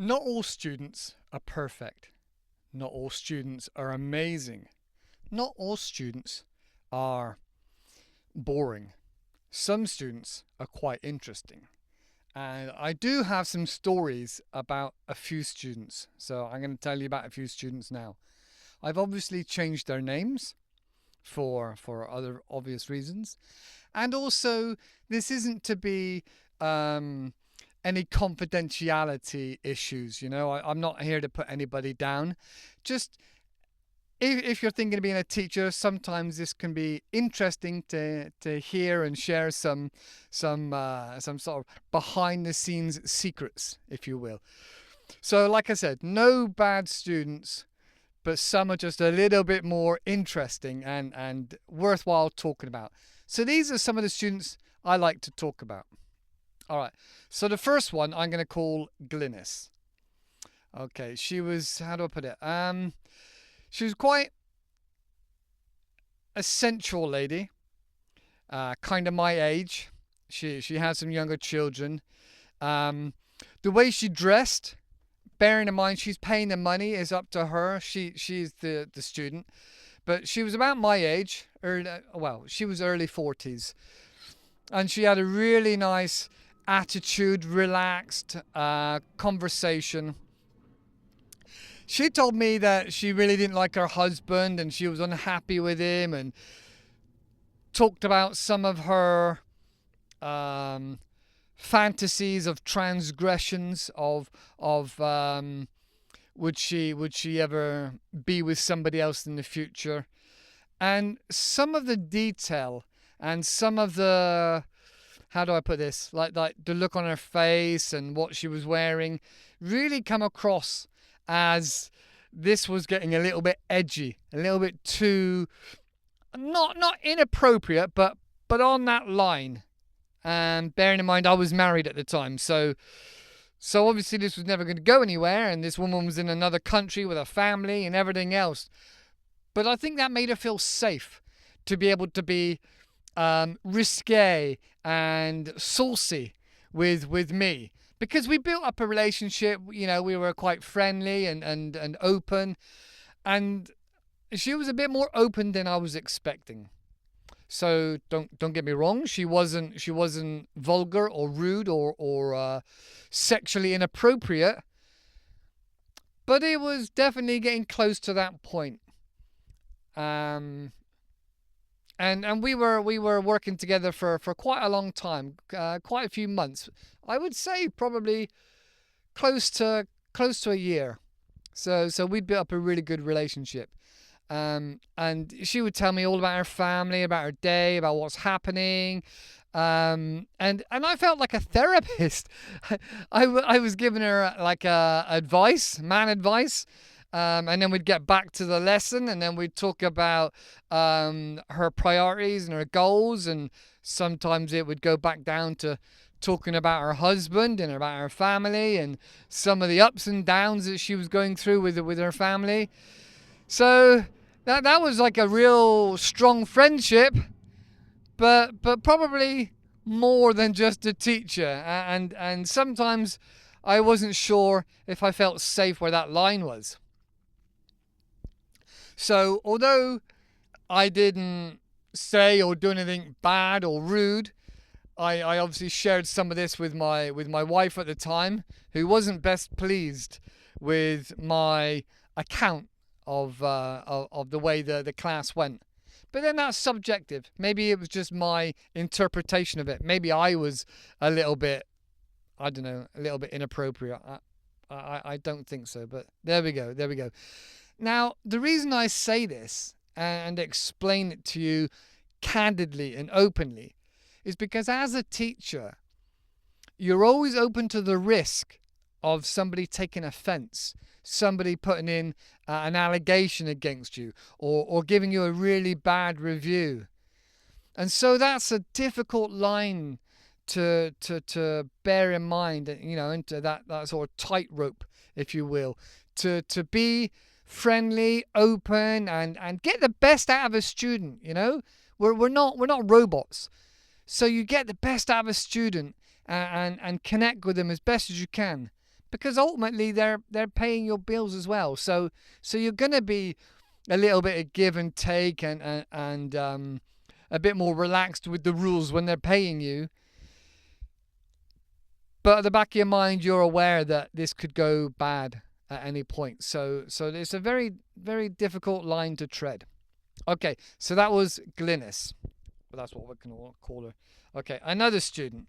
Not all students are perfect. Not all students are amazing. Not all students are boring. Some students are quite interesting. And I do have some stories about a few students. So I'm going to tell you about a few students now. I've obviously changed their names for other obvious reasons. And also, this isn't to be any confidentiality issues. I'm not here to put anybody down. Just if you're thinking of being a teacher, sometimes this can be interesting to hear and share some sort of behind the scenes secrets, if you will. So, like I said, no bad students, but some are just a little bit more interesting and worthwhile talking about. So these are some of the students I like to talk about. All right. So the first one I'm going to call Glynis. Okay, she was, how do I put it? She was quite a sensual lady, kind of my age. She had some younger children. The way she dressed, bearing in mind she's paying the money, is up to her. She's the student, but she was about my age. She was early 40s, and she had a really nice attitude, relaxed conversation. She told me that she really didn't like her husband and she was unhappy with him, and talked about some of her fantasies of transgressions of would she ever be with somebody else in the future, and some of the detail and some of the, how do I put this, like the look on her face and what she was wearing really come across as this was getting a little bit edgy, a little bit too, not inappropriate, but on that line. And bearing in mind I was married at the time, so obviously this was never going to go anywhere, and this woman was in another country with a family and everything else. But I think that made her feel safe to be able to be risque and saucy with me, because we built up a relationship. We were quite friendly and open, and she was a bit more open than I was expecting. So don't get me wrong, she wasn't vulgar or rude or sexually inappropriate, but it was definitely getting close to that point. Um, and we were working together for quite a long time, quite a few months. I would say probably close to a year. So we built up a really good relationship. And she would tell me all about her family, about her day, about what's happening. And I felt like a therapist. I was giving her like man advice. And then we'd get back to the lesson, and then we'd talk about her priorities and her goals, and sometimes it would go back down to talking about her husband and about her family and some of the ups and downs that she was going through with her family. So that was like a real strong friendship, but probably more than just a teacher. And sometimes I wasn't sure if I felt safe where that line was. So although I didn't say or do anything bad or rude, I obviously shared some of this with my wife at the time, who wasn't best pleased with my account of the way the class went. But then that's subjective. Maybe it was just my interpretation of it. Maybe I was a little bit, I don't know, a little bit inappropriate. I don't think so, but there we go. Now, the reason I say this and explain it to you candidly and openly is because as a teacher, you're always open to the risk of somebody taking offense, somebody putting in an allegation against you, or giving you a really bad review. And so that's a difficult line to bear in mind, into that sort of tightrope, if you will, to be friendly, open, and get the best out of a student. We're not robots. So you get the best out of a student and connect with them as best as you can. because ultimately they're paying your bills as well. So you're going to be a little bit of give and take, and a bit more relaxed with the rules when they're paying you. But at the back of your mind, you're aware that this could go bad at any point. So it's a very, very difficult line to tread. Okay, so that was Glynis. Well, that's what we're going to call her. Okay, another student.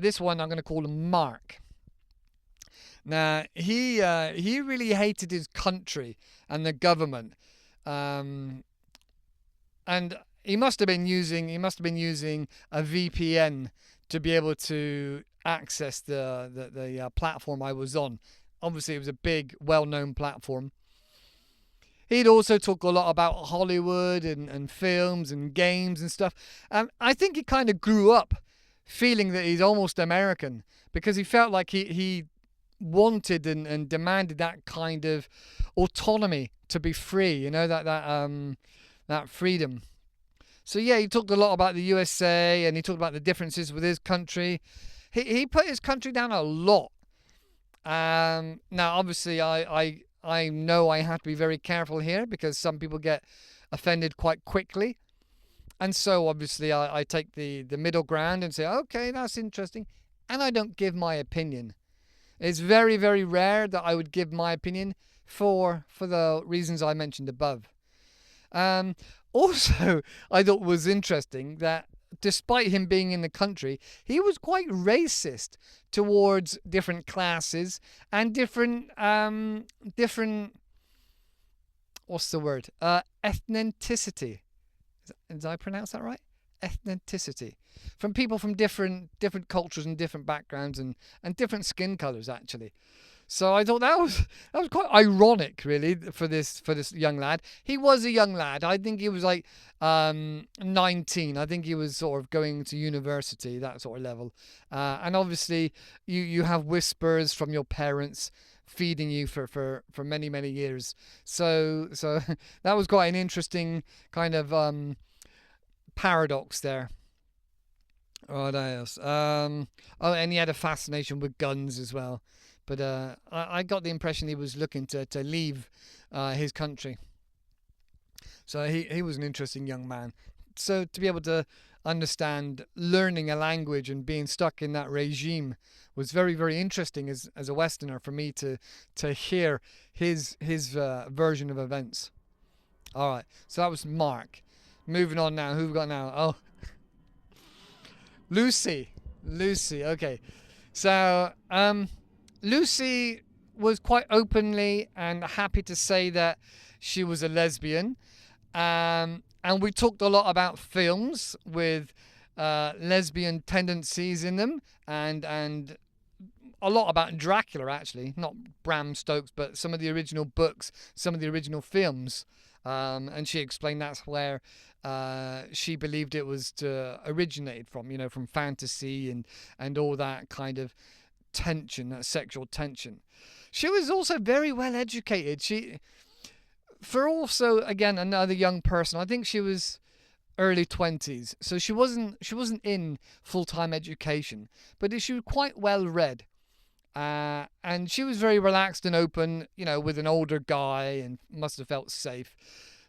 This one I'm going to call him Mark. Now, he really hated his country and the government. And he must have been using a VPN to be able to access the platform I was on. Obviously, it was a big, well-known platform. He'd also talk a lot about Hollywood and films and games and stuff. And I think he kind of grew up feeling that he's almost American, because he felt like he wanted and demanded that kind of autonomy to be free, that freedom. So yeah, he talked a lot about the USA, and he talked about the differences with his country. He put his country down a lot. Now, obviously, I know I have to be very careful here, because some people get offended quite quickly. And so, obviously, I take the middle ground and say, okay, that's interesting. And I don't give my opinion. It's very, very rare that I would give my opinion for the reasons I mentioned above. Also, I thought was interesting that despite him being in the country, he was quite racist towards different classes and different what's the word? Ethnicity. Did I pronounce that right? Ethnicity. From people from different cultures and different backgrounds and different skin colors, actually. So I thought that was quite ironic, really, for this young lad. He was a young lad. I think he was like 19. I think he was sort of going to university, that sort of level. And obviously, you have whispers from your parents feeding you for many, many years. So that was quite an interesting kind of paradox there. What else? And he had a fascination with guns as well. But I got the impression he was looking to leave his country. So he was an interesting young man. So to be able to understand learning a language and being stuck in that regime was very, very interesting as a Westerner for me to hear his version of events. All right, so that was Mark. Moving on now. Who we got now? Oh, Lucy. Okay. So Lucy was quite openly and happy to say that she was a lesbian. And we talked a lot about films with lesbian tendencies in them, and a lot about Dracula, actually. Not Bram Stoker's, but some of the original books, some of the original films. And she explained that's where she believed it was originated from, from fantasy and all that kind of tension, that sexual tension. She was also very well educated. For also, again, another young person, I think she was early 20s, so she wasn't in full-time education, but she was quite well read, and she was very relaxed and open, with an older guy, and must have felt safe.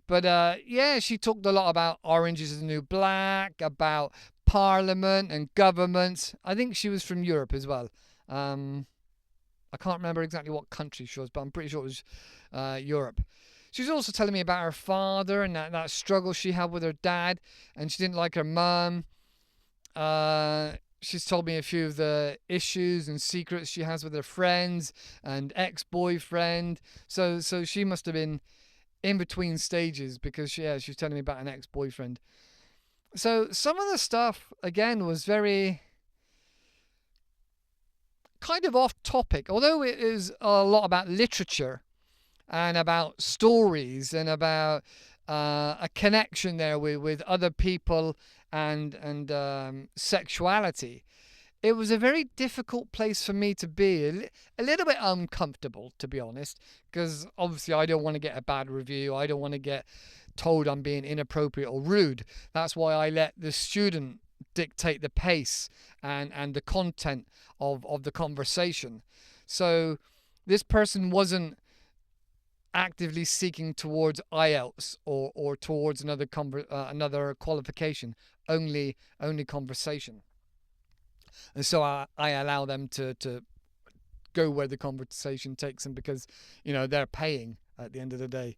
But yeah, she talked a lot about Orange is the New Black, about Parliament and governments. I think she was from Europe as well. I can't remember exactly what country she was, but I'm pretty sure it was Europe. She was also telling me about her father and that struggle she had with her dad, and she didn't like her mum. She's told me a few of the issues and secrets she has with her friends and ex-boyfriend. So she must have been in between stages, because she was telling me about an ex-boyfriend. So some of the stuff, again, was very kind of off topic, although it is a lot about literature and about stories and about a connection there with other people and sexuality. It was a very difficult place for me to be, a little bit uncomfortable, to be honest, because obviously I don't want to get a bad review. I don't want to get told I'm being inappropriate or rude. That's why I let the student dictate the pace and the content of the conversation. So this person wasn't actively seeking towards IELTS or towards another qualification, only conversation. And so I allow them to go where the conversation takes them, because they're paying at the end of the day.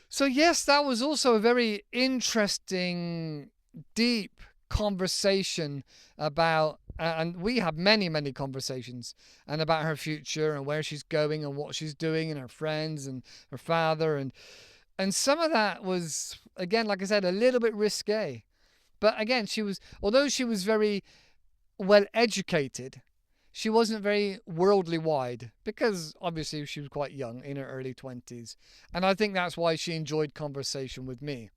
So yes, that was also a very interesting, deep conversation about, and we have many conversations, and about her future and where she's going and what she's doing and her friends and her father, and some of that was, again, like I said, a little bit risque. But again, although she was very well educated, she wasn't very worldly wide, because obviously she was quite young, in her early 20s. And I think that's why she enjoyed conversation with me.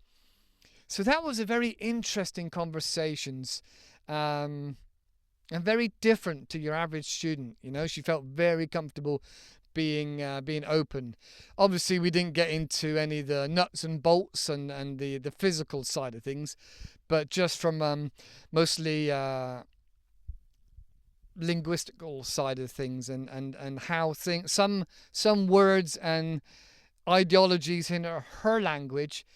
So that was a very interesting conversations, and very different to your average student. She felt very comfortable being open. Obviously, we didn't get into any of the nuts and bolts and the physical side of things, but just from mostly linguistical side of things, and how some words and ideologies in her language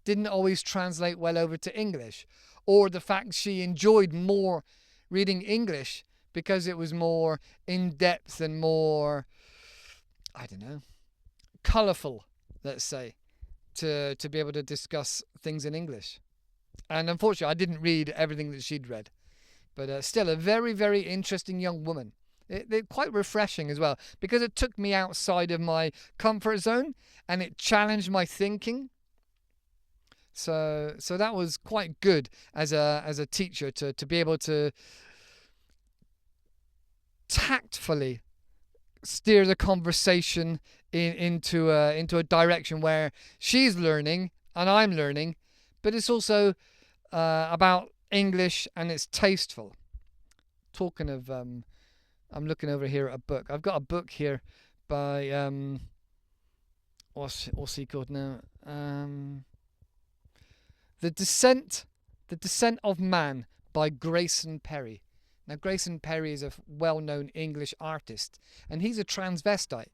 didn't always translate well over to English, or the fact she enjoyed more reading English because it was more in depth and more, I don't know, colourful, let's say, to be able to discuss things in English. And unfortunately, I didn't read everything that she'd read. But still, a very, very interesting young woman. They're quite refreshing as well, because it took me outside of my comfort zone and it challenged my thinking. So that was quite good as a teacher, to be able to tactfully steer the conversation into a direction where she's learning and I'm learning, but it's also about English and it's tasteful. Talking of, I'm looking over here at a book. I've got a book here by what's he called now? The Descent of Man by Grayson Perry. Now, Grayson Perry is a well-known English artist, and he's a transvestite.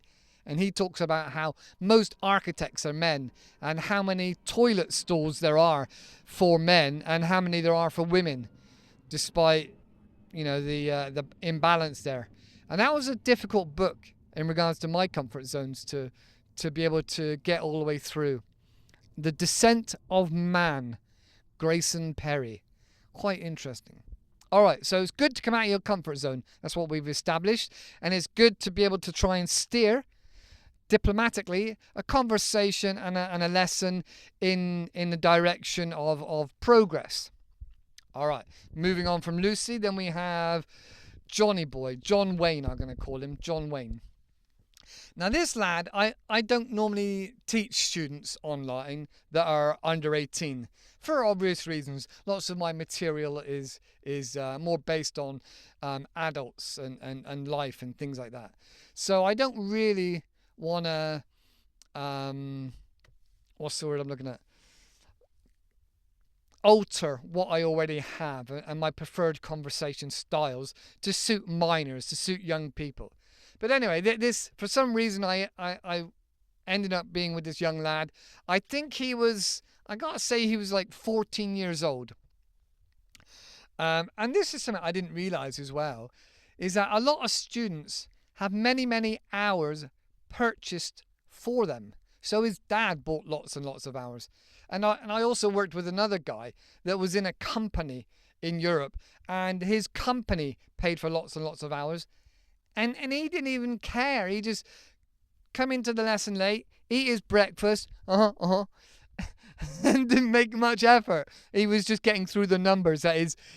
And he talks about how most architects are men, and how many toilet stalls there are for men and how many there are for women, despite the imbalance there. And that was a difficult book in regards to my comfort zones to be able to get all the way through. The Descent of Man, Grayson Perry. Quite interesting. All right, so it's good to come out of your comfort zone. That's what we've established. And it's good to be able to try and steer diplomatically a conversation and a lesson in the direction of progress. All right, moving on from Lucy, then we have Johnny Boy, John Wayne, I'm going to call him, John Wayne. Now this lad, I don't normally teach students online that are under 18 for obvious reasons. Lots of my material is more based on adults and life and things like that. So I don't really want to, what's the word I'm looking at? Alter what I already have and my preferred conversation styles to suit minors, to suit young people. But anyway, this, for some reason, I ended up being with this young lad. I think I gotta say he was like 14 years old. And this is something I didn't realize as well, is that a lot of students have many hours purchased for them. So his dad bought lots and lots of hours. And I also worked with another guy that was in a company in Europe, and his company paid for lots and lots of hours. And he didn't even care. He just come into the lesson late, eat his breakfast, and didn't make much effort. He was just getting through the numbers that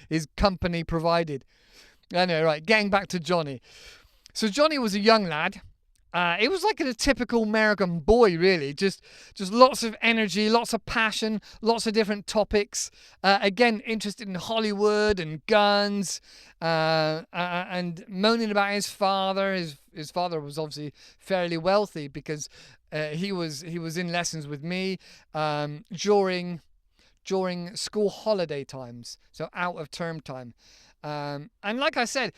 his company provided. Anyway, right, getting back to Johnny. So Johnny was a young lad. It was like a typical American boy, really. Just lots of energy, lots of passion, lots of different topics. Again, interested in Hollywood and guns, and moaning about his father. His father was obviously fairly wealthy, because he was in lessons with me during school holiday times, so out of term time. And like I said,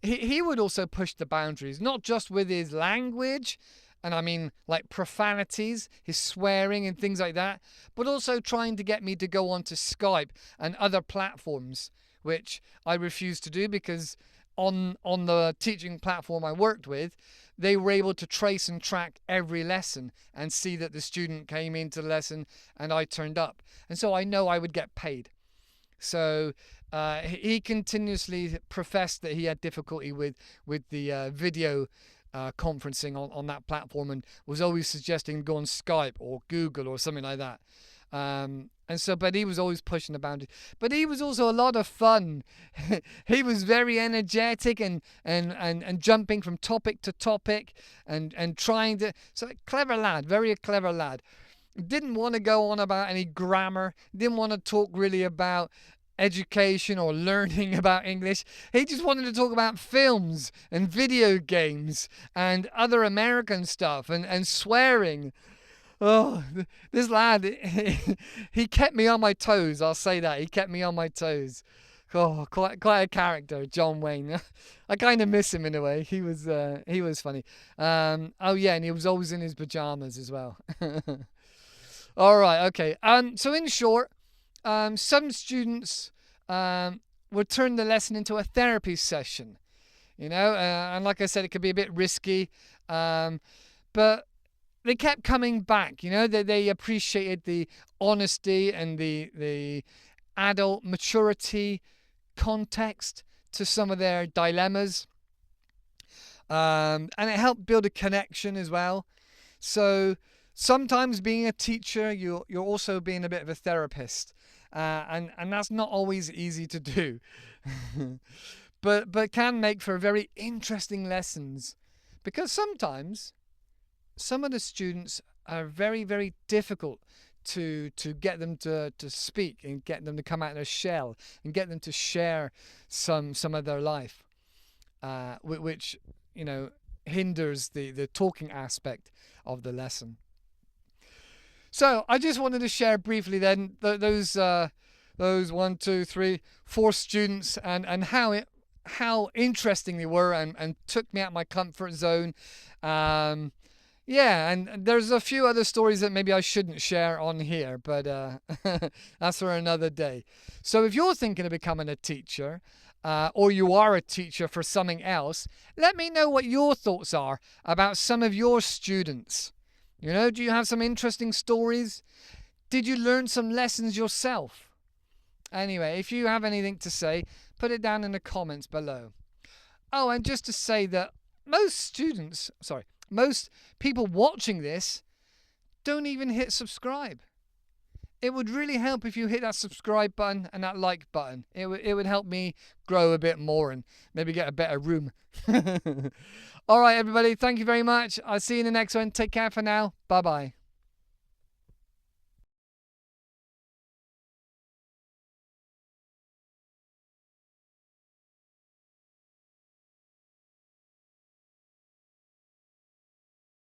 he would also push the boundaries, not just with his language, and I mean like profanities, his swearing and things like that, but also trying to get me to go onto Skype and other platforms, which I refused to do because on the teaching platform I worked with, they were able to trace and track every lesson and see that the student came into the lesson and I turned up. And so I know I would get paid. So he continuously professed that he had difficulty with the video conferencing on that platform, and was always suggesting go on Skype or Google or something like that. And so, but he was always pushing the boundaries. But he was also a lot of fun. He was very energetic and jumping from topic to topic and trying to. So, clever lad, very clever lad. Didn't want to go on about any grammar. Didn't want to talk really about education or learning about English. He just wanted to talk about films and video games and other American stuff and swearing. Oh, this lad, he kept me on my toes. I'll say that. He kept me on my toes. Oh, quite a character, John Wayne. I kind of miss him in a way. He was funny. Oh yeah, and he was always in his pajamas as well. All right, okay. So in short, some students would turn the lesson into a therapy session, and like I said, it could be a bit risky, but they kept coming back. They appreciated the honesty and the adult maturity context to some of their dilemmas, and it helped build a connection as well. So sometimes being a teacher, you're also being a bit of a therapist, and that's not always easy to do, but can make for very interesting lessons, because sometimes some of the students are very, very difficult to get them to speak and get them to come out of their shell and get them to share some of their life, which hinders the talking aspect of the lesson. So I just wanted to share briefly then those 1, 2, 3, 4 students and how interesting they were and took me out of my comfort zone. Yeah, and there's a few other stories that maybe I shouldn't share on here, but that's for another day. So if you're thinking of becoming a teacher, or you are a teacher for something else, let me know what your thoughts are about some of your students. Do you have some interesting stories? Did you learn some lessons yourself? Anyway, if you have anything to say, put it down in the comments below. Oh, and just to say that most people watching this don't even hit subscribe. It would really help if you hit that subscribe button and that like button. It would help me grow a bit more and maybe get a better room. All right, everybody. Thank you very much. I'll see you in the next one. Take care for now. Bye-bye.